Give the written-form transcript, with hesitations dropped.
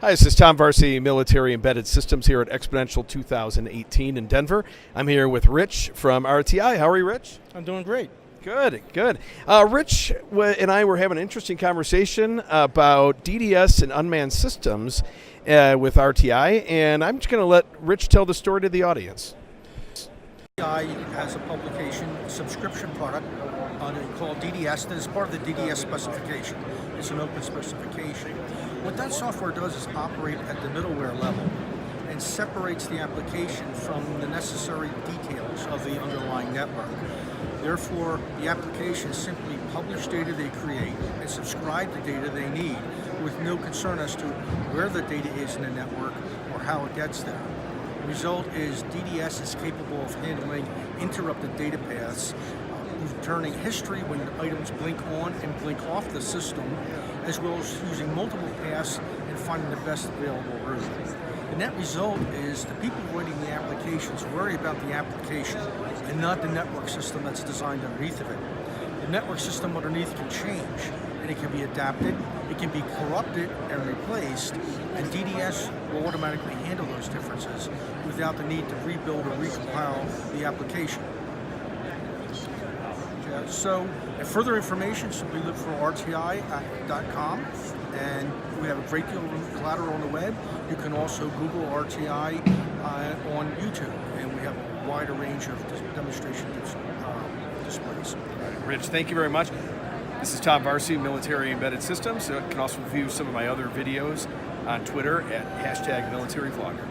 Hi, this is Tom Varcie, Military Embedded Systems here at Xponential 2018 in Denver. I'm here with Rich from RTI. How are you, Rich? I'm doing great. Good, good. Rich and I were having an interesting conversation about DDS and unmanned systems with RTI, and I'm just going to let Rich tell the story to the audience. RTI has a publication subscription product called DDS that is part of the DDS specification. It's an open specification. What that software does is operate at the middleware level and separates the application from the necessary details of the underlying network. Therefore, the applications simply publish data they create and subscribe the data they need with no concern as to where the data is in the network or how it gets there. The result is DDS is capable of handling interrupted data paths, returning history when items blink on and blink off the system, as well as using multiple paths and finding the best available route. The net result is the people writing the applications worry about the application and not the network system that's designed underneath of it. The network system underneath can change, and it can be adapted, it can be corrupted and replaced, and DDS will automatically handle those differences without the need to rebuild or recompile the application. So, further information, simply look for RTI.com, and we have a great deal of collateral on the web. You can also Google RTI on YouTube, and we have a wider range of demonstration displays. Rich, thank you very much. This is Tom Varcie, Military Embedded Systems. You can also view some of my other videos on Twitter at #MilitaryVlogger.